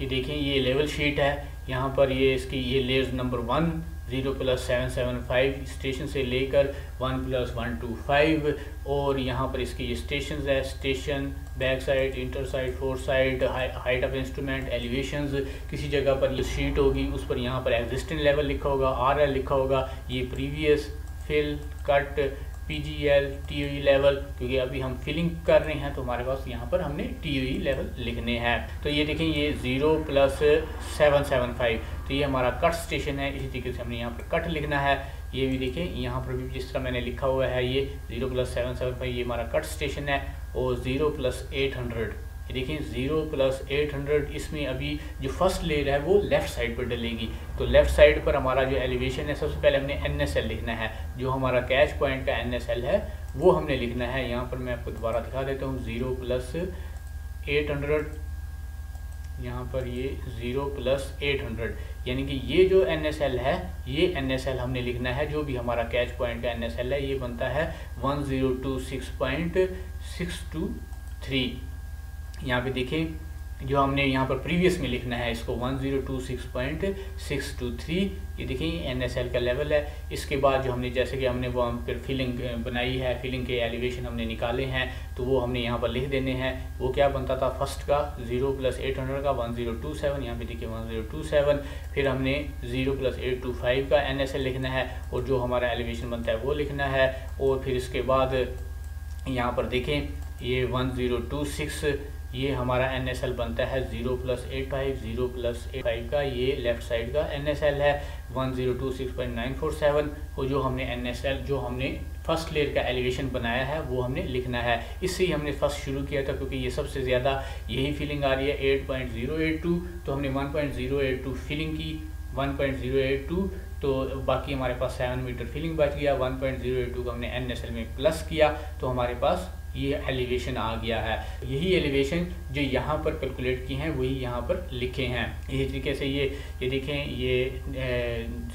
ये देखें ये लेवल शीट है। यहाँ पर ये इसकी ये लेयर्स नंबर 1 0+775 स्टेशन से लेकर 1+125 और यहाँ पर इसकी ये स्टेशन है, station, back side, inter side, four side, height of instrument, elevations. किसी जगह पर ये शीट होगी उस पर यहाँ पर एग्जिस्टिंग लेवल लिखा होगा, RL लिखा होगा, ये previous, fill, cut, PGL, TOE level, क्योंकि अभी हम फिलिंग कर रहे हैं तो हमारे पास यहाँ पर हमने TOE लेवल लिखने हैं। तो ये देखें ये 0+775 तो ये हमारा कट स्टेशन है। इसी तरीके से हमने यहाँ पर कट लिखना है। ये भी देखें यहाँ पर भी जिस तरह मैंने लिखा हुआ है ये 0+775 ये हमारा कट स्टेशन है। और 0+800 ये देखें 0+800 इसमें अभी जो फर्स्ट लेयर है वो लेफ़्ट साइड पर डलेगी। तो लेफ़्ट साइड पर हमारा जो एलिवेशन है सबसे पहले हमने NSL लिखना है। जो हमारा कैच पॉइंट का NSL है वो हमने लिखना है। यहाँ पर मैं आपको दोबारा दिखा देता हूँ 0+800, यहाँ पर ये 0+800 यानी कि ये जो NSL है ये NSL हमने लिखना है। जो भी हमारा कैच पॉइंट का NSL है ये बनता है 1026.623। यहाँ पे देखें जो हमने यहाँ पर प्रीवियस में लिखना है इसको 1026.623 ये देखें NSL का लेवल है। इसके बाद जो हमने जैसे कि हमने वो हम फिर फिलिंग बनाई है, फिलिंग के एलिवेशन हमने निकाले हैं तो वो हमने यहाँ पर लिख देने हैं। वो क्या बनता था फर्स्ट का 0+800 का 1027, यहाँ पे देखिए 1027। फिर हमने 0+825 का NSL लिखना है और जो हमारा एलिवेशन बनता है वो लिखना है। और फिर इसके बाद यहाँ पर देखें ये 1026 ये हमारा NSL बनता है 0+85 का ये लेफ़्ट साइड का NSL है 1026.947। और जो हमने NSL जो हमने फर्स्ट लेयर का एलिवेशन बनाया है वो हमने लिखना है। इससे ही हमने फर्स्ट शुरू किया था क्योंकि ये सबसे ज़्यादा यही फीलिंग आ रही है 8.082 तो हमने 1.082 फीलिंग की 1.082 तो बाकी हमारे पास 7 मीटर फीलिंग बच गया। 1.082 को हमने NSL में प्लस किया तो हमारे पास ये एलिवेशन आ गया है। यही एलिवेशन जो यहाँ पर कैलकुलेट किए हैं वही यहाँ पर लिखे हैं। इसी तरीके से ये देखें ये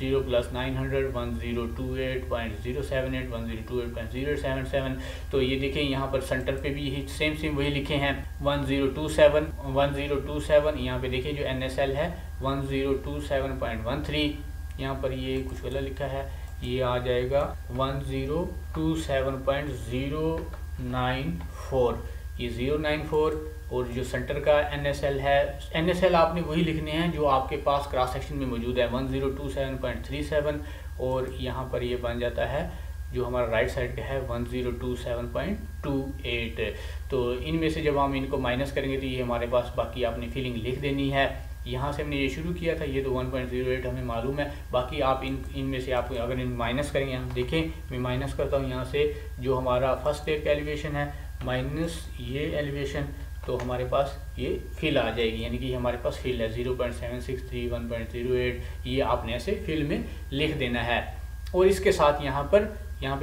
0+900 1028.078 1028.077 तो ये देखें यहाँ पर सेंटर पे भी यही सेम वही लिखे हैं 1027 यहाँ पे देखें जो NSL है 1027.13। यहाँ पर ये कुछ गलत लिखा है ये आ जाएगा 1027.094 ये 094। और जो सेंटर का NSL है NSL आपने वही लिखने हैं जो आपके पास क्रॉस सेक्शन में मौजूद है 1027.37 और यहाँ पर ये बन जाता है जो हमारा राइट साइड का है 1027.28। तो इनमें से जब हम इनको माइनस करेंगे तो ये हमारे पास बाकी आपने फीलिंग लिख देनी है। यहाँ से हमने ये शुरू किया था ये तो 1.08 हमें मालूम है। बाकी आप इनमें से आप अगर इन माइनस करेंगे हम देखें मैं माइनस करता हूँ यहाँ से जो हमारा फर्स्ट लेयर का एलिवेशन है माइनस ये एलिवेशन तो हमारे पास ये फिल आ जाएगी यानी कि हमारे पास फिल है 0.763 1.08 ये आपने ऐसे फिल में लिख देना है। और इसके साथ यहाँ पे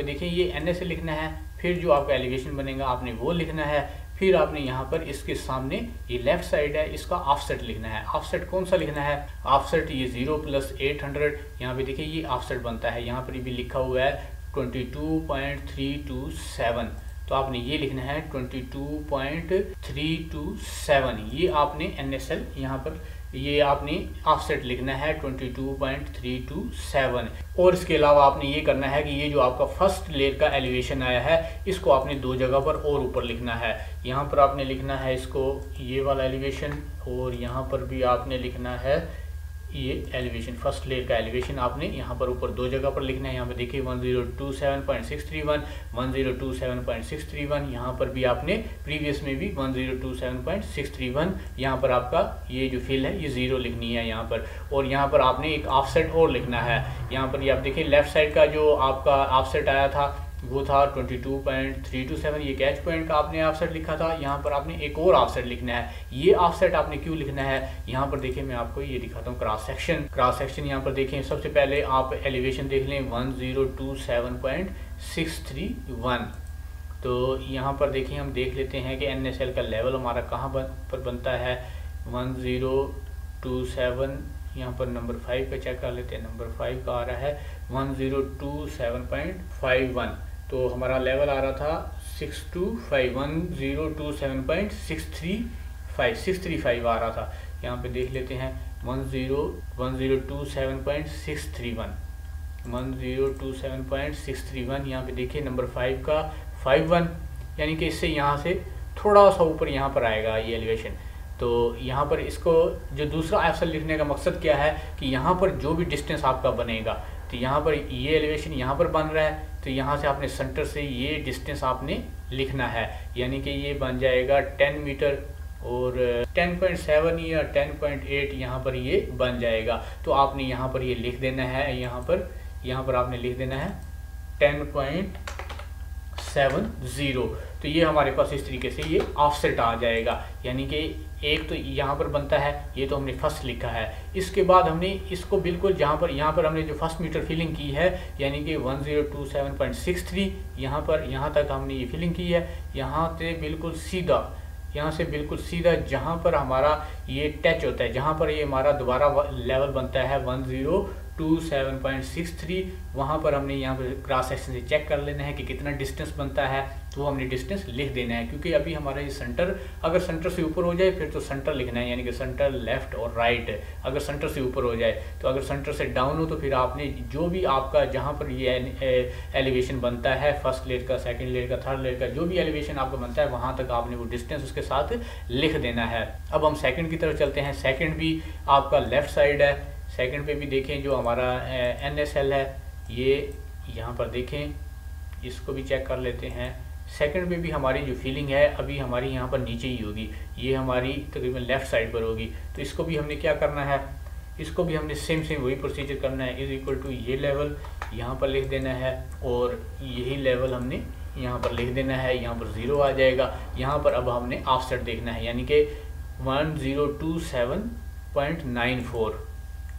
देखें ये NSL लिखना है। फिर जो आपका एलिवेशन बनेगा आपने वो लिखना है। फिर आपने यहाँ पर इसके सामने ये लेफ़्ट साइड है इसका ऑफसेट लिखना है। ऑफसेट कौन सा लिखना है ऑफसेट ये 0+800 यहाँ पे देखिए ये ऑफसेट बनता है। यहाँ पर भी लिखा हुआ है 22.327 तो आपने ये लिखना है 22.327 ये आपने NSL यहाँ पर ये आपने ऑफसेट लिखना है 22.327। और इसके अलावा आपने ये करना है कि ये जो आपका फर्स्ट लेयर का एलिवेशन आया है इसको आपने दो जगह पर और ऊपर लिखना है। यहाँ पर आपने लिखना है इसको ये वाला एलिवेशन और यहाँ पर भी आपने लिखना है ये एलिवेशन फर्स्ट लेयर का एलिवेशन आपने यहाँ पर ऊपर दो जगह पर लिखना है। यहाँ पे देखिए 1027.631 1027.631 यहाँ पर भी आपने प्रीवियस में भी 1027.631 यहाँ पर आपका ये जो फिल है ये 0 लिखनी है यहाँ पर। और यहाँ पर आपने एक ऑफसेट और लिखना है। यहाँ पर ये आप देखिए लेफ्ट साइड का जो आपका ऑफसेट आया था वो था 22.327 ये कैच पॉइंट का आपने ऑफसेट लिखा था। यहाँ पर आपने एक और ऑफसेट लिखना है। ये ऑफसेट आपने क्यों लिखना है यहाँ पर देखिए मैं आपको ये दिखाता हूँ क्रॉस सेक्शन यहाँ पर देखें सबसे पहले आप एलिवेशन देख लें 1027.631 तो यहाँ पर देखिए हम देख लेते हैं कि NSL का लेवल हमारा कहाँ पर बनता है 1027 यहाँ पर नंबर 5 का चेक कर लेते हैं। नंबर 5 का आ रहा है 1027.51 तो हमारा लेवल आ रहा था 625 1027.635 आ रहा था। यहाँ पे देख लेते हैं 1027.631, 1027.631। यहाँ पे देखिए नंबर 5 का 51, यानी कि इससे यहाँ से थोड़ा सा ऊपर यहाँ पर आएगा ये एलिवेशन। तो यहाँ पर इसको जो दूसरा ऑप्शन लिखने का मकसद क्या है कि यहाँ पर जो भी डिस्टेंस आपका बनेगा, तो यहाँ पर ये एलिवेशन यहाँ पर बन रहा है, तो यहाँ से आपने सेंटर से ये डिस्टेंस आपने लिखना है, यानी कि ये बन जाएगा 10 मीटर और 10.7 या 10.8 यहाँ पर ये बन जाएगा। तो आपने यहाँ पर ये लिख देना है, यहाँ पर आपने लिख देना है 10.70। तो ये हमारे पास इस तरीके से ये ऑफसेट आ जाएगा, यानी कि एक तो यहाँ पर बनता है, ये तो हमने फर्स्ट लिखा है। इसके बाद हमने इसको बिल्कुल यहाँ पर हमने जो फर्स्ट मीटर फिलिंग की है, यानी कि 1027.63 यहाँ तक हमने ये फिलिंग की है। यहाँ से बिल्कुल सीधा जहाँ पर हमारा ये टच होता है, जहाँ पर ये हमारा दोबारा लेवल बनता है 1027.63, वहाँ पर हमने यहाँ पर क्रॉस सेक्शन से चेक कर लेना है कि कितना डिस्टेंस बनता है, तो वो हमने डिस्टेंस लिख देना है। क्योंकि अभी हमारा ये सेंटर, अगर सेंटर से ऊपर हो जाए फिर तो सेंटर लिखना है, यानी कि सेंटर लेफ्ट और राइट। अगर सेंटर से ऊपर हो जाए तो, अगर सेंटर से डाउन हो तो फिर आपने जो भी आपका जहाँ पर ये एलिवेशन बनता है, फर्स्ट लेयर का, सेकंड लेयर का, थर्ड लेयर का, जो भी एलिवेशन आपका बनता है वहाँ तक आपने वो डिस्टेंस उसके साथ लिख देना है। अब हम सेकंड की तरफ चलते हैं। सेकंड भी आपका लेफ्ट साइड है। सेकंड पे भी देखें जो हमारा NSL है, ये यहाँ पर देखें, इसको भी चेक कर लेते हैं। सेकंड पे भी हमारी जो फीलिंग है अभी हमारी यहाँ पर नीचे ही होगी, ये हमारी तकरीबन लेफ़्ट साइड पर होगी। तो इसको भी हमने क्या करना है, इसको भी हमने सेम वही प्रोसीजर करना है। इज इक्वल टू ये लेवल यहाँ पर लिख देना है और यही लेवल हमने यहाँ पर लिख देना है। यहाँ पर 0 आ जाएगा। यहाँ पर अब हमने ऑफसेट देखना है, यानी कि 1027.94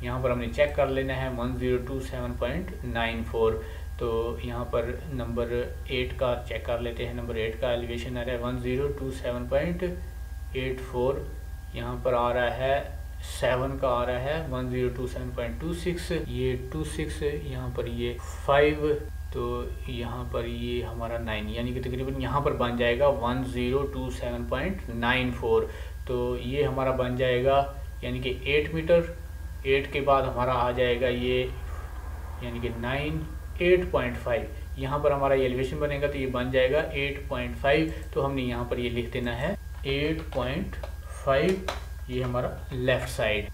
यहाँ पर हमने चेक कर लेना है 1027.94। तो यहाँ पर नंबर 8 का चेक कर लेते हैं। नंबर 8 का एलिवेशन आ रहा है 1027.84, यहाँ पर आ रहा है 7 का आ रहा है 1027.26, ये 26, यहाँ पर ये 5, तो यहाँ पर ये हमारा 9, यानी कि तकरीबन यहाँ पर बन जाएगा 1027.94। तो ये हमारा बन जाएगा यानी कि 8 मीटर। 8 के बाद हमारा आ जाएगा ये यानी कि 8.5, यहाँ पर हमारा ये एलिवेशन बनेगा तो ये बन जाएगा 8.5। तो हमने यहाँ पर ये लिख देना है 8.5, ये हमारा लेफ़्ट साइड।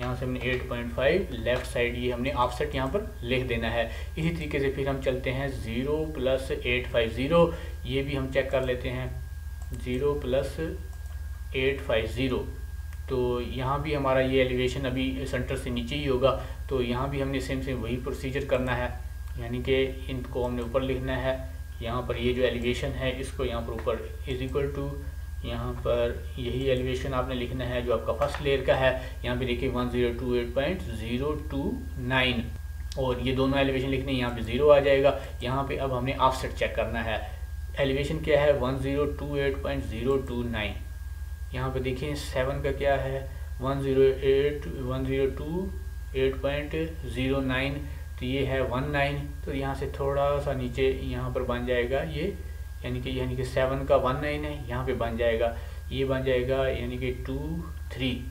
यहाँ से हमने 8.5 लेफ़्ट साइड, ये हमने ऑफसेट यहाँ पर लिख देना है। इसी तरीके से फिर हम चलते हैं 0 + 850, ये भी हम चेक कर लेते हैं 0 + 850। तो यहाँ भी हमारा ये एलिवेशन अभी सेंटर से नीचे ही होगा, तो यहाँ भी हमने सेम वही प्रोसीजर करना है, यानी कि इनको हमने ऊपर लिखना है। यहाँ पर ये जो एलिवेशन है इसको यहाँ पर ऊपर इज इक्वल टू, यहाँ पर यही एलिवेशन आपने लिखना है जो आपका फर्स्ट लेयर का है। यहाँ पे देखिए 1028.029 और ये दोनों एलिवेशन लिखने, यहाँ पे 0 आ जाएगा। यहाँ पे अब हमने ऑफसेट चेक करना है। एलिवेशन क्या है 1028.029, यहाँ पे देखिए 7 का क्या है 1028.09, तो ये है 19। तो यहाँ से थोड़ा सा नीचे यहाँ पर बन जाएगा ये, यानी कि 7 का 19 है, यहाँ पे बन जाएगा, ये बन जाएगा यानी कि 23,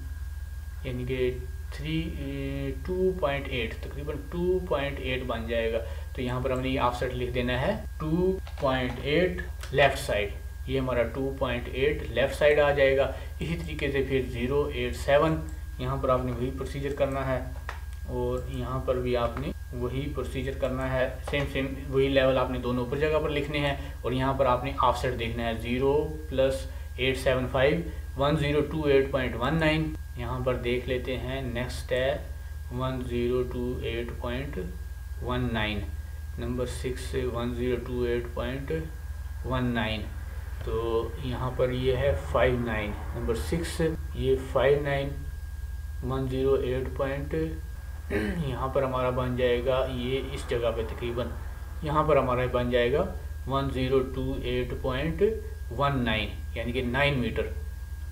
यानी कि 2.8, तकरीबन 2.8 बन जाएगा। तो यहाँ पर हमने ये ऑफसेट लिख देना है 2.8 लेफ़्ट साइड, ये हमारा 2.8 लेफ़्ट साइड आ जाएगा। इसी तरीके से फिर 087, यहाँ पर आपने वही प्रोसीजर करना है और यहाँ पर भी आपने वही प्रोसीजर करना है। सेम वही लेवल आपने दोनों ऊपर जगह पर लिखने हैं और यहाँ पर आपने ऑफसेट देखना है 0 + 875 1028.19। यहाँ पर देख लेते हैं नेक्स्ट है 1028.19, नंबर 6 1028.19। तो यहाँ पर ये है 59, नंबर 6 ये 59 108 यहाँ पर हमारा बन जाएगा ये इस जगह पे तकरीबन यहाँ पर हमारा बन जाएगा 1028.19, यानी कि 9 मीटर।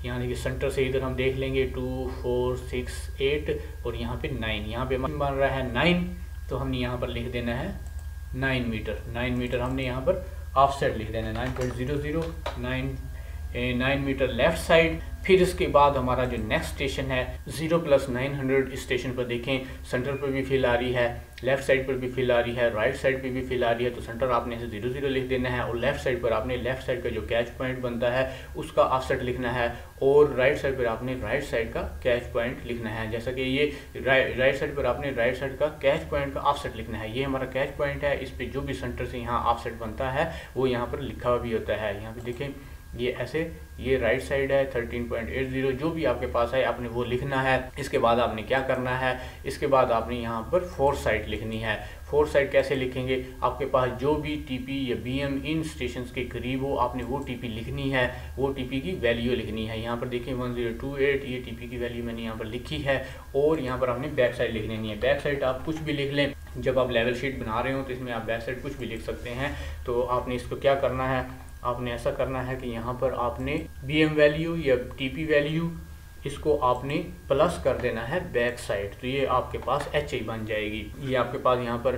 यानी कि सेंटर से इधर हम देख लेंगे 2 4 6 8 और यहाँ पे 9, यहाँ पे बन रहा है 9, तो हमने यहाँ पर लिख देना है 9 मीटर। 9 मीटर हमने यहाँ पर ऑफसेट लिख देना है 9.00, 9 9 मीटर लेफ़्ट साइड। फिर इसके बाद हमारा जो नेक्स्ट स्टेशन है 0+900 स्टेशन पर देखें, सेंटर पर भी फिल आ रही है, लेफ़्ट साइड पर भी फिल आ रही है, राइट साइड पर भी फिल आ रही है। तो सेंटर आपने इसे 0 लिख देना है और लेफ़्ट साइड पर आपने लेफ़्ट साइड का जो कैच पॉइंट बनता है उसका ऑफसेट लिखना है और राइट साइड पर आपने राइट साइड का कैच पॉइंट लिखना है। जैसा कि ये राइट साइड पर आपने राइट साइड का कैच पॉइंट का ऑफसेट लिखना है। ये हमारा कैच पॉइंट है, इस पर जो भी सेंटर से यहाँ ऑफसेट बनता है वो यहाँ पर लिखा हुआ भी होता है। यहाँ पे देखें ये ऐसे, ये राइट साइड है 13.80, जो भी आपके पास है आपने वो लिखना है। इसके बाद आपने क्या करना है, इसके बाद आपने यहाँ पर 4 साइड लिखनी है। 4 साइड कैसे लिखेंगे, आपके पास जो भी टीपी या बीएम इन स्टेशन के करीब हो आपने वो टीपी लिखनी है, वो टीपी की वैल्यू लिखनी है। यहाँ पर देखें 1028 ये टीपी की वैल्यू मैंने यहाँ पर लिखी है और यहाँ पर आपने बैक साइड लिख लेनी है। बैक साइड आप कुछ भी लिख लें, जब आप लेवल शीट बना रहे हो तो इसमें आप बैक साइड कुछ भी लिख सकते हैं। तो आपने इसको क्या करना है, आपने ऐसा करना है कि यहाँ पर आपने बीएम वैल्यू या टीपी वैल्यू इसको आपने प्लस कर देना है बैक साइड। तो ये आपके पास HI बन जाएगी, ये आपके पास यहाँ पर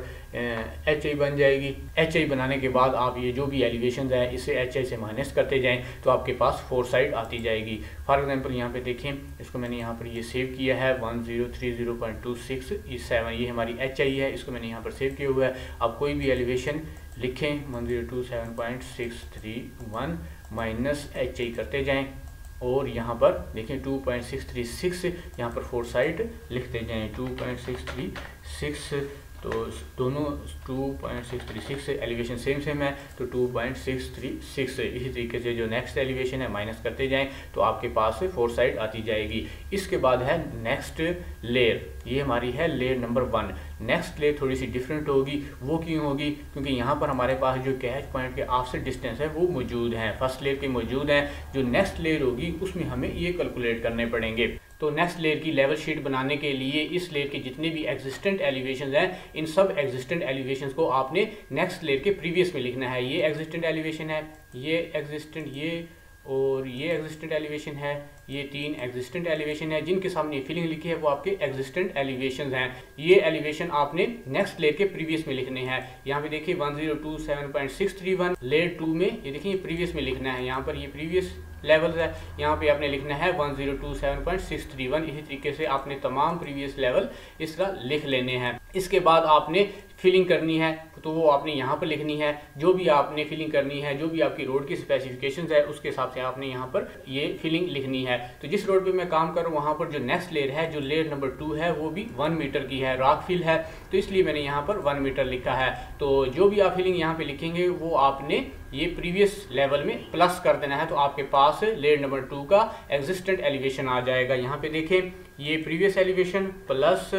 HI बन जाएगी। HI बनाने के बाद आप ये जो भी एलिवेशन है इसे HI से माइनस करते जाएं तो आपके पास 4 साइड आती जाएगी। फॉर एग्जांपल यहाँ पे देखें, इसको मैंने यहाँ पर ये सेव किया है 1030.26 ये हमारी HI है, इसको मैंने यहाँ पर सेव किया हुआ है। आप कोई भी एलिवेशन लिखें 1027.631 माइनस HI करते जाएं और यहाँ पर देखें 2.636 यहाँ पर 4 साइड लिखते जाएं 2.636। तो दोनों 2.636 एलिवेशन सेम है तो 2.636। इसी तरीके से जो नेक्स्ट एलिवेशन है माइनस करते जाएं तो आपके पास 4 साइड आती जाएगी। इसके बाद है नेक्स्ट लेयर, ये हमारी है लेयर नंबर 1। नेक्स्ट लेयर थोड़ी सी डिफरेंट होगी, वो क्यों होगी, क्योंकि यहाँ पर हमारे पास जो कैच पॉइंट के ऑफसेट डिस्टेंस है वो मौजूद हैं, फर्स्ट लेयर के मौजूद हैं। जो नेक्स्ट लेयर होगी उसमें हमें ये कैलकुलेट करने पड़ेंगे। तो नेक्स्ट लेयर की लेवल शीट बनाने के लिए इस लेयर के जितने भी एग्जिस्टेंट एलिवेशंस हैं इन सब एग्जिस्टेंट एलिवेशंस को आपने नेक्स्ट लेयर के प्रीवियस में लिखना है। ये एग्जिस्टेंट एलिवेशन है, ये एग्जिस्टेंट, ये और ये एग्जिस्टेंट एलिवेशन है, ये 3 एग्जिस्टेंट एलिवेशन है। जिनके सामने फिलिंग लिखी है वो आपके एग्जिस्टेंट एलिवेशन हैं। ये एलिवेशन आपने नेक्स्ट लेयर के प्रीवियस में लिखने हैं। यहाँ पे देखिए 1027.631 लेयर 2 में, ये देखिए प्रीवियस में लिखना है। यहाँ पर ये प्रीवियस लेवल्स है, यहाँ पे आपने लिखना है 1027.631। इसी तरीके से आपने तमाम प्रीवियस लेवल इस तरह लिख लेने हैं। इसके बाद आपने फिलिंग करनी है तो वो आपने यहाँ पर लिखनी है। जो भी आपने फिलिंग करनी है, जो भी आपकी रोड की स्पेसिफिकेशंस है उसके हिसाब से आपने यहाँ पर ये फिलिंग लिखनी है। तो जिस रोड पे मैं काम कर रहा हूँ वहाँ पर जो नेक्स्ट लेयर है, जो लेयर नंबर 2 है, वो भी 1 मीटर की है, रॉक फिल है, तो इसलिए मैंने यहाँ पर 1 मीटर लिखा है। तो जो भी आप फिलिंग यहाँ पे लिखेंगे वो आपने ये प्रीवियस लेवल में प्लस कर देना है, तो आपके पास लेयर नंबर 2 का एग्जिस्टेंट एलिवेशन आ जाएगा। यहाँ पे देखें ये प्रीवियस एलिवेशन प्लस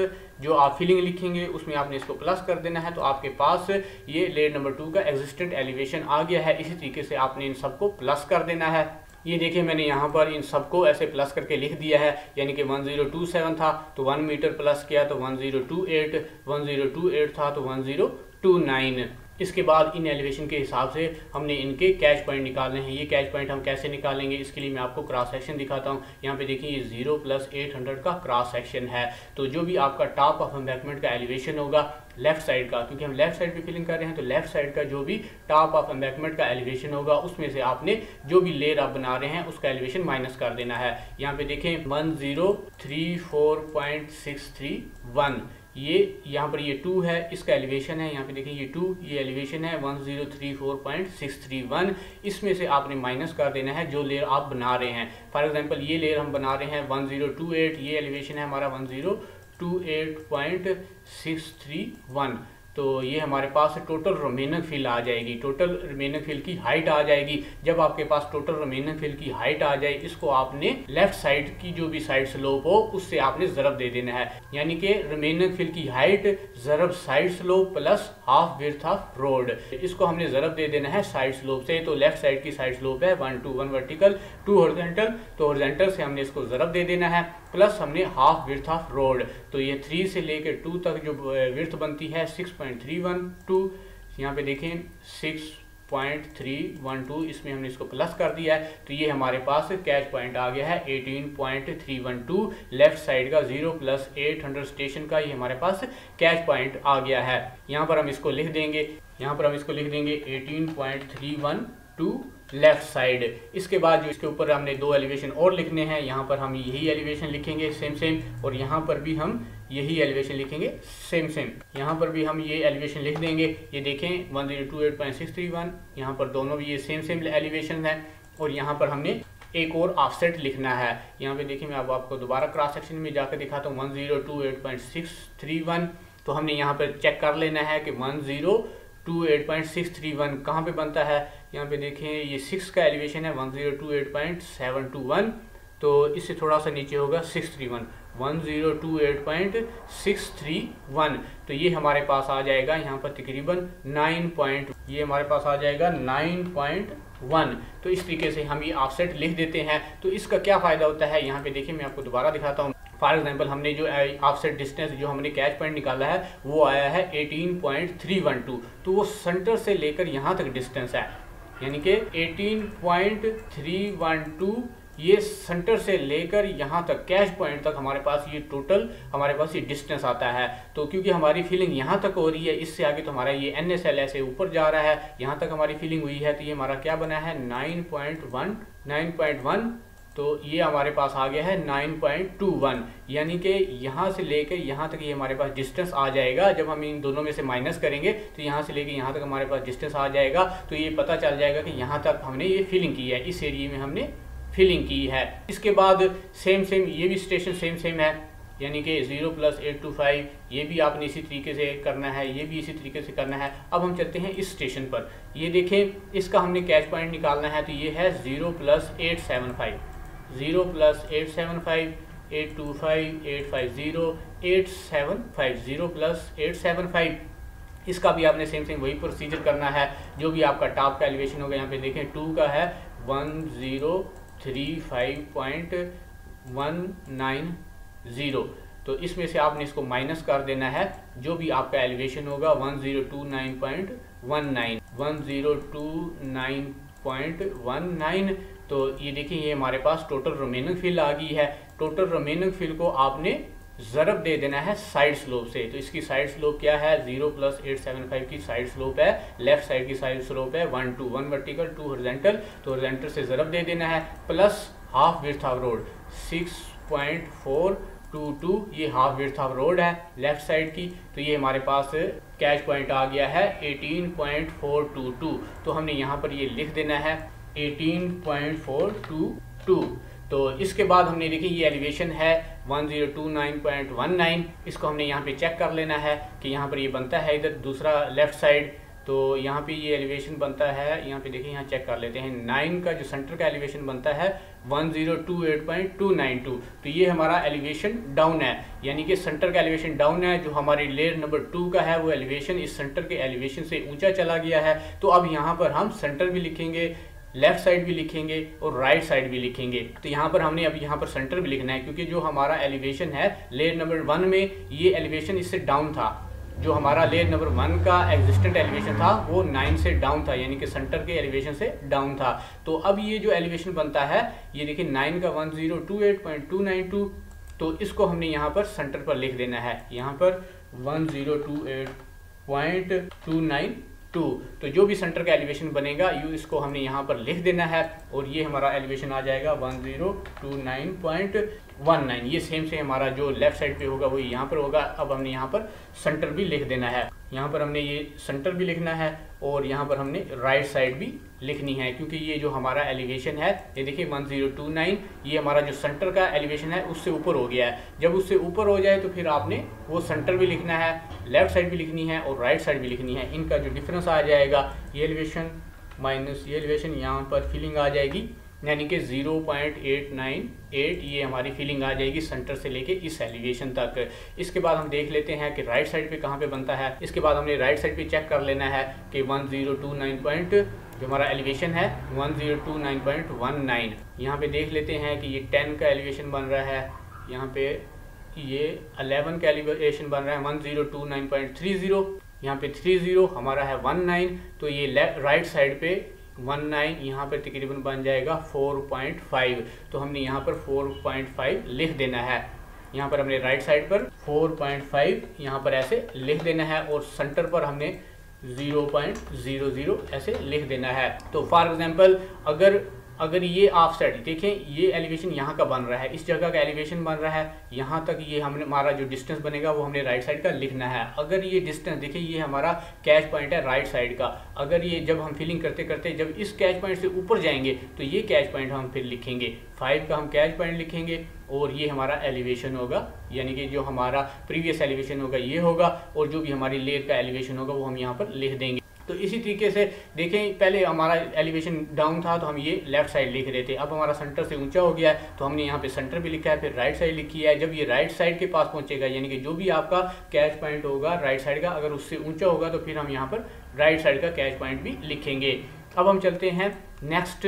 जो आप फिलिंग लिखेंगे उसमें आपने इसको प्लस कर देना है, तो आपके पास ये लेयर नंबर 2 का एग्जिस्टेंट एलिवेशन आ गया है। इसी तरीके से आपने इन सबको प्लस कर देना है। ये देखिए मैंने यहाँ पर इन सबको ऐसे प्लस करके लिख दिया है, यानी कि 1027 था तो 1 मीटर प्लस किया तो 1028 था तो 1029। इसके बाद इन एलिवेशन के हिसाब से हमने इनके कैच पॉइंट निकालने हैं। ये कैच पॉइंट हम कैसे निकालेंगे, इसके लिए मैं आपको क्रॉस सेक्शन दिखाता हूँ। यहाँ पे देखिए ये 0+800 का क्रॉस सेक्शन है। तो जो भी आपका टॉप ऑफ एम्बैंकमेंट का एलिवेशन होगा लेफ्ट साइड का, क्योंकि हम लेफ्ट साइड पे फिलिंग कर रहे हैं, तो लेफ्ट साइड का जो भी टॉप ऑफ एम्बैंकमेंट का एलिवेशन होगा उसमें से आपने जो भी लेयर आप बना रहे हैं उसका एलिवेशन माइनस कर देना है। यहाँ पे देखें 1034.631 ये यहाँ पर ये 2 है, इसका एलिवेशन है। यहाँ पे देखिए ये 2 ये एलिवेशन है 1034.631। इसमें से आपने माइनस कर देना है जो लेयर आप बना रहे हैं। फॉर एग्जांपल ये लेयर हम बना रहे हैं 1028, ये एलिवेशन है हमारा 1028.631। तो ये हमारे पास टोटल रिमेनिंग फिल आ जाएगी, टोटल रिमेनिंग फिल की हाइट आ जाएगी। जब आपके पास टोटल रिमेनिंग फिल की हाइट आ जाए, इसको आपने लेफ्ट साइड की जो भी साइड स्लोप हो उससे आपने ज़रब दे देना है, यानी कि रिमेनिंग फिल की हाइट ज़रब side slope plus half width of road. इसको हमने ज़रब दे देना है साइड स्लोप से। तो लेफ्ट साइड की साइड स्लोप है 1 to 1 वर्टिकल 2 हॉरिजॉन्टल, तो हॉरिजॉन्टल से हमने इसको ज़रब दे देना है, प्लस हमने हाफ विड्थ ऑफ रोड। तो ये 3 से लेकर 2 तक जो विड्थ बनती है 6.312, यहाँ पे देखें 6.312, इसमें हमने इसको प्लस कर दिया है। तो ये हमारे पास कैच पॉइंट आ गया है 18.312 लेफ्ट साइड का 0+800 स्टेशन का, ये हमारे पास कैच पॉइंट आ गया है। यहाँ पर हम इसको लिख देंगे, यहाँ पर हम इसको लिख देंगे 18.312 लेफ्ट साइड। इसके बाद जो इसके ऊपर हमने दो एलिवेशन और लिखने हैं, यहाँ पर हम यही एलिवेशन लिखेंगे सेम और यहाँ पर भी हम यही एलिवेशन लिखेंगे सेम। यहाँ पर भी हम ये एलिवेशन लिख देंगे। ये देखें 1028.631, यहाँ पर दोनों भी ये सेम एलिवेशन है और यहाँ पर हमने एक और ऑफसेट लिखना है। यहाँ पे देखिए मैं अब आपको दोबारा क्रॉस सेक्शन में जाकर दिखाता हूँ 1028.631। तो हमने यहाँ पर चेक कर लेना है कि 1028.631 कहाँ पे बनता है। यहाँ पे देखें ये 6 का एलिवेशन है 1028.721, तो इससे थोड़ा सा नीचे होगा 631, 1028.631। तो ये हमारे पास आ जाएगा यहाँ पर तकरीबन 9 हमारे पास आ जाएगा 9.1। तो इस तरीके से हम ये ऑफसेट लिख देते हैं। तो इसका क्या फ़ायदा होता है, यहाँ पे देखिए मैं आपको दोबारा दिखाता हूँ। फॉर एग्जांपल हमने जो ऑफसेट डिस्टेंस जो हमने कैच पॉइंट निकाला है वो आया है 18.312, तो वो सेंटर से लेकर यहाँ तक डिस्टेंस है, यानी कि 18.312 ये सेंटर से लेकर यहाँ तक कैच पॉइंट तक हमारे पास ये टोटल हमारे पास ये डिस्टेंस आता है। तो क्योंकि हमारी फीलिंग यहाँ तक हो रही है, इससे आगे तो हमारा ये NSL ऐसे ऊपर जा रहा है, यहाँ तक हमारी फीलिंग हुई है, तो ये हमारा क्या बना है 9.1। तो ये हमारे पास आ गया है 9.21, यानी कि यहाँ से लेकर यहाँ तक ये हमारे पास डिस्टेंस आ जाएगा। जब हम इन दोनों में से माइनस करेंगे तो यहाँ से लेकर यहाँ तक हमारे पास डिस्टेंस आ जाएगा। तो ये पता चल जाएगा कि यहाँ तक हमने ये फिलिंग की है, इस एरिया में हमने फिलिंग की है। इसके बाद सेम ये भी स्टेशन सेम है, यानी कि 0+825 ये भी आपने इसी तरीके से करना है, ये भी इसी तरीके से करना है। अब हम चलते हैं इस स्टेशन पर। ये देखें इसका हमने कैच पॉइंट निकालना है, तो ये है 0+875, 0+875, 825, 850, 875, 0+875। इसका भी आपने सेम वही प्रोसीजर करना है। जो भी आपका टॉप का एलिवेशन होगा, यहाँ पे देखें 2 का है 1035.190, तो इसमें से आपने इसको माइनस कर देना है। जो भी आपका एलिवेशन होगा 1029.19, 1029.19। तो ये देखिए ये हमारे पास टोटल रिमेनिंग फिल आ गई है। टोटल रिमेनिंग फिल को आपने ज़रब दे देना है साइड स्लोप से। तो इसकी साइड स्लोप क्या है, 0+875 की साइड स्लोप है, लेफ्ट साइड की साइड स्लोप है 1 to 1 वर्टिकल 2 हॉरिजॉन्टल। तो हॉरिजॉन्टल से ज़रब दे देना है, plus half width of road 6.422, ये हाफ विड्थ ऑफ रोड है लेफ्ट साइड की। तो ये हमारे पास कैच पॉइंट आ गया है 18.422। तो हमने यहाँ पर ये लिख देना है 18.422। तो इसके बाद हमने देखिए ये एलिवेशन है 1029.19। इसको हमने यहाँ पे चेक कर लेना है कि यहाँ पर ये बनता है इधर दूसरा लेफ्ट साइड। तो यहाँ पे ये एलिवेशन बनता है, यहाँ पे देखिए यहाँ चेक कर लेते हैं 9 का जो सेंटर का एलिवेशन बनता है 1028.292। तो ये हमारा एलिवेशन डाउन है, यानी कि सेंटर का एलिवेशन डाउन है। जो हमारी लेयर नंबर 2 का है वो एलिवेशन इस सेंटर के एलिवेशन से ऊंचा चला गया है। तो अब यहाँ पर हम सेंटर भी लिखेंगे, लेफ्ट साइड भी लिखेंगे और राइट साइड भी लिखेंगे। तो यहाँ पर हमने अब यहाँ पर सेंटर भी लिखना है, क्योंकि जो हमारा एलिवेशन है लेयर नंबर 1 में ये एलिवेशन इससे डाउन था। जो हमारा लेयर नंबर 1 का एग्जिस्टेंट एलिवेशन था वो 9 से डाउन था, यानी कि सेंटर के एलिवेशन से डाउन था। तो अब ये जो एलिवेशन बनता है ये देखिए 9 का 1028.292। तो इसको हमने यहाँ पर सेंटर पर लिख देना है, यहाँ पर 1028.292। तो जो भी सेंटर का एलिवेशन बनेगा इसको हमने यहाँ पर लिख देना है और ये हमारा एलिवेशन आ जाएगा 1029.19। ये सेम से हमारा जो लेफ्ट साइड पे होगा वो यहाँ पर होगा। अब हमने यहाँ पर सेंटर भी लिख देना है, यहाँ पर हमने ये सेंटर भी लिखना है और यहाँ पर हमने राइट साइड भी लिखनी है, क्योंकि ये जो हमारा एलिवेशन है ये देखिए 1029, ये हमारा जो सेंटर का एलिवेशन है उससे ऊपर हो गया है। जब उससे ऊपर हो जाए तो फिर आपने वो सेंटर भी लिखना है, लेफ्ट साइड भी लिखनी है और राइट साइड भी लिखनी है। इनका जो डिफरेंस आ जाएगा ये एलिवेशन माइनस ये एलिवेशन, यहाँ पर फिलिंग आ जाएगी, यानी कि 0.898 ये हमारी फीलिंग आ जाएगी सेंटर से लेके इस एलिवेशन तक। इसके बाद हम देख लेते हैं कि राइट साइड पे कहाँ पे बनता है। इसके बाद हमने राइट साइड पे चेक कर लेना है कि 1029 जो हमारा एलिवेशन है 1029.19। यहाँ पे देख लेते हैं कि ये 10 का एलिवेशन बन रहा है, यहाँ पे ये 11 का एलिवेशन बन रहा है 1029.30, यहाँ पे 30 हमारा है 19। तो ये राइट साइड पे 19 यहाँ पर तकरीबन बन जाएगा 4.5। तो हमने यहाँ पर 4.5 लिख देना है, यहाँ पर हमने राइट साइड पर 4.5 यहाँ पर ऐसे लिख देना है और सेंटर पर हमने 0.00 ऐसे लिख देना है। तो फॉर एग्जांपल अगर ये ऑफसेट देखें, ये एलिवेशन यहाँ का बन रहा है, इस जगह का एलिवेशन बन रहा है, यहाँ तक ये हमने हमारा जो डिस्टेंस बनेगा वो हमने राइट साइड का लिखना है। अगर ये डिस्टेंस देखिए, ये हमारा कैच पॉइंट है राइट साइड का, अगर ये जब हम फिलिंग करते करते जब इस कैच पॉइंट से ऊपर जाएंगे तो ये कैच पॉइंट हम फिर लिखेंगे, 5 का हम कैच पॉइंट लिखेंगे और ये हमारा एलिवेशन होगा, यानी कि जो हमारा प्रीवियस एलिवेशन होगा ये होगा, और जो भी हमारी लेयर का एलिवेशन होगा वो हम यहाँ पर लिख देंगे। तो इसी तरीके से देखें, पहले हमारा एलिवेशन डाउन था तो हम ये लेफ्ट साइड लिख रहे थे, अब हमारा सेंटर से ऊंचा हो गया है तो हमने यहाँ पे सेंटर भी लिखा है, फिर राइट साइड लिखी है। जब ये राइट साइड के पास पहुंचेगा, यानी कि जो भी आपका कैच पॉइंट होगा राइट साइड का, अगर उससे ऊंचा होगा तो फिर हम यहाँ पर राइट साइड का कैच पॉइंट भी लिखेंगे। अब हम चलते हैं नेक्स्ट,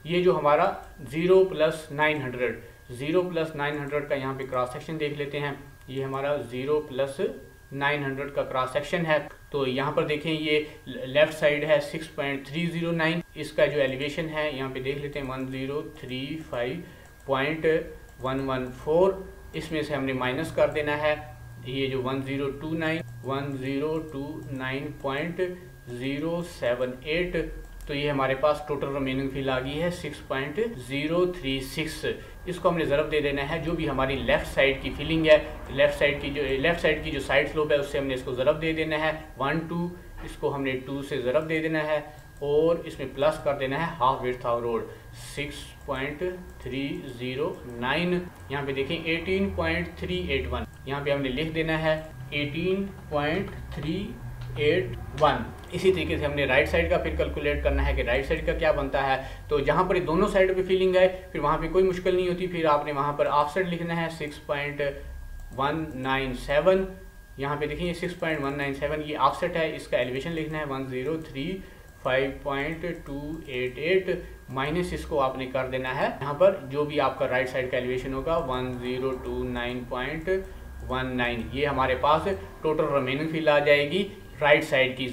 ये जो हमारा 0+900 का यहाँ पे क्रॉस सेक्शन देख लेते हैं। ये हमारा 0+900 का क्रॉस सेक्शन है। तो यहाँ पर देखें, ये लेफ्ट साइड है 6.309, इसका जो एलिवेशन है यहाँ पे देख लेते हैं 1035.114, इसमें से हमने माइनस कर देना है ये जो 1029.078, तो ये हमारे पास टोटल रिमेनिंग फील आ गई है 6.036। इसको हमने ज़रब दे देना है जो भी हमारी लेफ़्ट साइड की फीलिंग है, लेफ़्ट साइड की जो साइड स्लोप है उससे हमने इसको ज़रब दे देना है 1 2, इसको हमने 2 से ज़रब दे देना है और इसमें प्लस कर देना है हाफ विड्थ ऑफ रोड 6.309। यहाँ पे देखें 18.381, यहाँ पे हमने लिख देना है 18.381। इसी तरीके से हमने राइट साइड का फिर कैलकुलेट करना है कि राइट साइड का क्या बनता है। तो जहाँ पर दोनों साइड पे फीलिंग है फिर वहाँ पे कोई मुश्किल नहीं होती, फिर आपने वहाँ पर ऑफसेट लिखना है 6.197। यहाँ पे देखिए 6.197 ये ऑफसेट है, इसका एलिवेशन लिखना है 1035.288 माइनस इसको आपने कर देना है यहाँ पर जो भी आपका राइट साइड का एलिवेशन होगा 1029.19। ये हमारे पास टोटल रिमेनिंग फील आ जाएगी राइट साइड की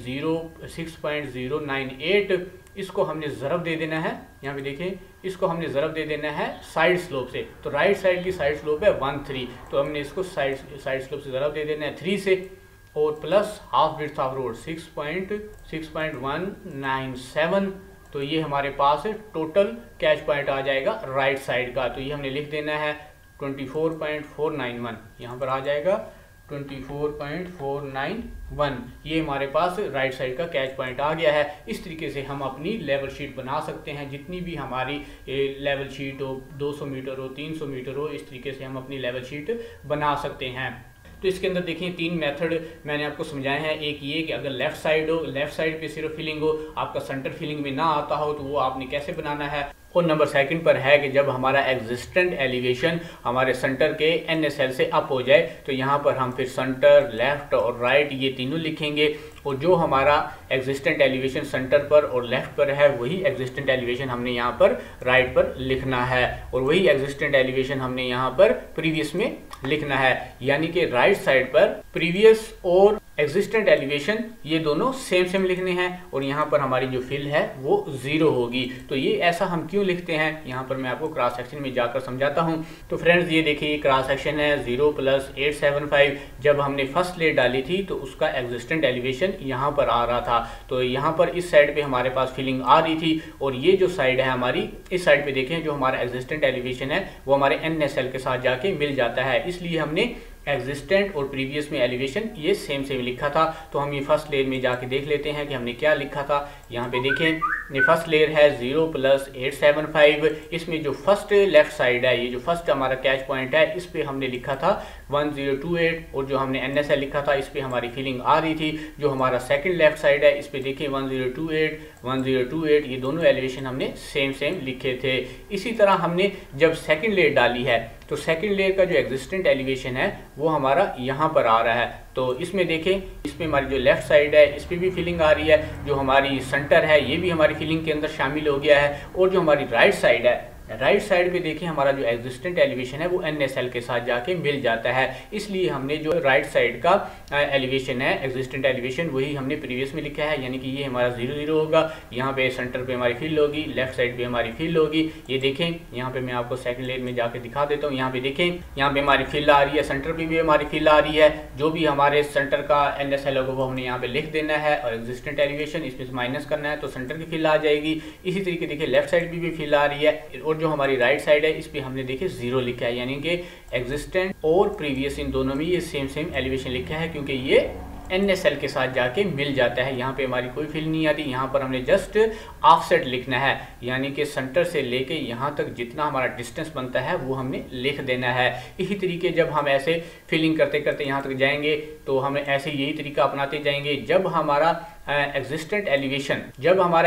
6.098। इसको हमने ज़रब दे देना है, यहाँ पे देखें इसको हमने ज़रब दे देना है साइड स्लोप से। तो राइट साइड की साइड स्लोप है 13, तो हमने इसको साइड स्लोप से ज़रब दे देना है 3 से और plus half width of road 6.197। तो ये हमारे पास टोटल कैच पॉइंट आ जाएगा राइट साइड का। तो ये हमने लिख देना है 24.491, यहाँ पर आ जाएगा 24.491। ये हमारे पास राइट साइड का कैच पॉइंट आ गया है। इस तरीके से हम अपनी लेवल शीट बना सकते हैं, जितनी भी हमारी लेवल शीट हो, 200 मीटर हो, 300 मीटर हो, इस तरीके से हम अपनी लेवल शीट बना सकते हैं। तो इसके अंदर देखिए 3 मेथड मैंने आपको समझाए हैं। एक ये कि अगर लेफ्ट साइड हो, लेफ्ट साइड पे सिर्फ फिलिंग हो, आपका सेंटर फिलिंग में ना आता हो, तो वो आपने कैसे बनाना है। और नंबर 2 पर है कि जब हमारा एग्जिस्टेंट एलिवेशन हमारे सेंटर के NSL से अप हो जाए तो यहाँ पर हम फिर सेंटर, लेफ्ट और राइट ये तीनों लिखेंगे, और जो हमारा एग्जिस्टेंट एलिवेशन सेंटर पर और लेफ्ट पर है वही एग्जिस्टेंट एलिवेशन हमने यहाँ पर राइट पर लिखना है, और वही एग्जिस्टेंट एलिवेशन हमने यहाँ पर प्रीवियस में लिखना है। यानी कि राइट साइड पर प्रीवियस और एग्जिस्टेंट एलिवेशन ये दोनों सेम लिखने हैं, और यहाँ पर हमारी जो फिल है वो 0 होगी। तो ये ऐसा हम क्यों लिखते हैं, यहाँ पर मैं आपको क्रॉस सेक्शन में जाकर समझाता हूँ। तो फ्रेंड्स ये देखिए ये क्रॉस सेक्शन है 0+875। जब हमने फर्स्ट लेयर डाली थी तो उसका एग्जिस्टेंट एलिवेशन यहाँ पर आ रहा था, तो यहाँ पर इस साइड पे हमारे पास फिलिंग आ रही थी, और ये जो साइड है हमारी, इस साइड पे देखें जो हमारा एग्जिस्टेंट एलिवेशन है वो हमारे NSL के साथ जाके मिल जाता है। इसलिए हमने एग्जिस्टेंट और प्रीवियस में एलिवेशन ये सेम लिखा था। तो हम ये फर्स्ट लेयर में जाके देख लेते हैं कि हमने क्या लिखा था। यहाँ पे देखें ये फर्स्ट लेयर है 0+875। इसमें जो फर्स्ट लेफ्ट साइड है, ये जो फर्स्ट हमारा कैच पॉइंट है, इस पे हमने लिखा था 1028, और जो हमने NSL लिखा था इस पे हमारी फीलिंग आ रही थी। जो हमारा सेकंड लेफ्ट साइड है इस पे देखिए 1028 ये दोनों एलिवेशन हमने सेम लिखे थे। इसी तरह हमने जब सेकंड लेयर डाली है तो सेकंड लेयर का जो एग्जिस्टेंट एलिवेशन है वो हमारा यहाँ पर आ रहा है। तो इसमें देखें इसमें हमारी जो लेफ्ट साइड है इस पर भी फीलिंग आ रही है, जो हमारी सेंटर है ये भी हमारी फीलिंग के अंदर शामिल हो गया है, और जो हमारी राइट साइड है राइट साइड पे देखिए हमारा जो एग्जिस्टेंट एलिवेशन है वो NSL के साथ जाके मिल जाता है, इसलिए हमने जो राइट साइड का एलिवेशन है एग्जिस्टेंट एलिवेशन वही हमने प्रीवियस में लिखा है, यानी कि ये हमारा 0 0 होगा। यहाँ पे सेंटर पे हमारी फील्ड होगी, लेफ्ट साइड पे हमारी फील्ड होगी। ये देखें यहाँ पे मैं आपको सेकंड लेयर में जाके दिखा देता हूँ। यहाँ पे देखें यहाँ पे हमारी फील्ड आ रही है, सेंटर पे भी हमारी फील्ड आ रही है। जो भी हमारे सेंटर का NSL होगा वो हमने यहाँ पे लिख देना है, और एग्जिस्टेंट एलिवेशन इसमें से माइनस करना है तो सेंटर की फील्ड आ जाएगी। इसी तरीके देखिए लेफ्ट साइड भी फील्ड आ रही है, और जो हमारी राइट साइड है इस पे हमने देखिए 0 लिखा है, यानी कि एग्जिस्टेंट और प्रीवियस इन दोनों में ये सेम एलिवेशन लिखा है, क्योंकि ये NSL के साथ जाके मिल जाता है। यहाँ पे हमारी कोई फील्ड नहीं आती, यहाँ पर हमने जस्ट ऑफसेट लिखना है, यानी कि सेंटर से लेके यहाँ तक जितना हमारा डिस्टेंस बनता है वो हमने लिख देना है। इसी तरीके जब हम ऐसे फिलिंग करते करते यहाँ तक जाएंगे तो हमें ऐसे यही तरीका अपनाते जाएंगे। जब हमारा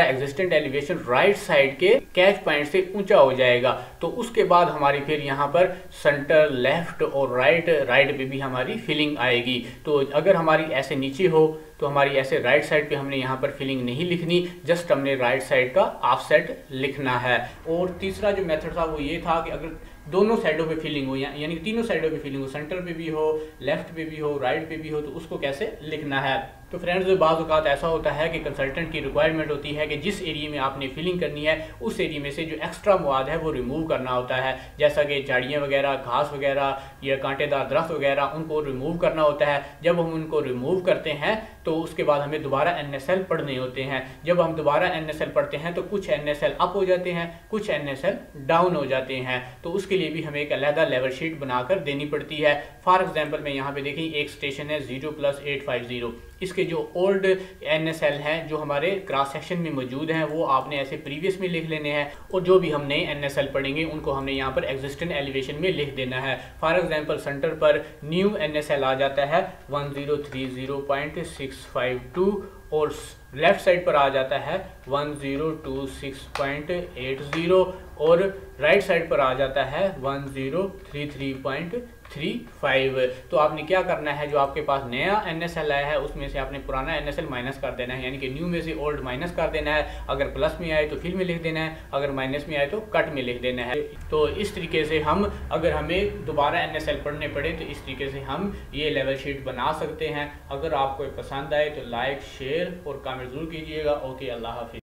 एग्जिस्टेंट एलिवेशन राइट साइड के कैच पॉइंट से ऊंचा हो जाएगा तो उसके बाद हमारी फिर यहाँ पर सेंटर, लेफ्ट और राइट पे भी हमारी फिलिंग आएगी। तो अगर हमारी ऐसे नीचे हो तो हमारी ऐसे राइट साइड पे हमने यहाँ पर फिलिंग नहीं लिखनी, जस्ट हमने राइट साइड का ऑफसेट लिखना है। और तीसरा जो मेथड था वो ये था कि अगर दोनों साइडों पे फिलिंग हो, यानी कि तीनों साइडों पे फिलिंग हो, सेंटर पे भी हो, लेफ्ट पे भी हो, राइट पे भी हो, तो उसको कैसे लिखना है। तो फ्रेंड्स बाज़ औक़ात ऐसा होता है कि कंसल्टेंट की रिक्वायरमेंट होती है कि जिस एरिया में आपने फिलिंग करनी है उस एरिया में से जो एक्स्ट्रा मवाद है वो रिमूव करना होता है, जैसा कि झाड़ियाँ वगैरह, घास वगैरह या कांटेदार दरख्त वगैरह, उनको रिमूव करना होता है। जब हम उनको रिमूव करते हैं तो उसके बाद हमें दोबारा NSL पढ़ने होते हैं। जब हम दोबारा NSL पढ़ते हैं तो कुछ NSL अप हो जाते हैं, कुछ NSL डाउन हो जाते हैं, तो उसके लिए भी हमें एक अलहदा लेवल शीट बनाकर देनी पड़ती है। फॉर एग्जांपल में यहाँ पे देखें एक स्टेशन है 0+850, इसके जो ओल्ड NSL हैं जो हमारे क्रॉस सेक्शन में मौजूद हैं वो आपने ऐसे प्रीवियस में लिख लेने हैं, और जो भी हम नए NSL पढ़ेंगे उनको हमने यहाँ पर एग्जिस्टेंट एलिवेशन में लिख देना है। फॉर एग्जांपल सेंटर पर न्यू NSL आ जाता है 1030.652 और लेफ्ट साइड पर आ जाता है 1026.80 और राइट साइड पर आ जाता है 1033.35। तो आपने क्या करना है, जो आपके पास नया NSL आया है उसमें से आपने पुराना NSL माइनस कर देना है, यानी कि न्यू में से ओल्ड माइनस कर देना है। अगर प्लस में आए तो फिल में लिख देना है, अगर माइनस में आए तो कट में लिख देना है। तो इस तरीके से हम, अगर हमें दोबारा NSL पढ़ने पड़े तो इस तरीके से हम ये लेवल शीट बना सकते हैं। अगर आपको पसंद आए तो लाइक, शेयर और कमेंट जरूर कीजिएगा। ओके, अल्लाह हाफिज़।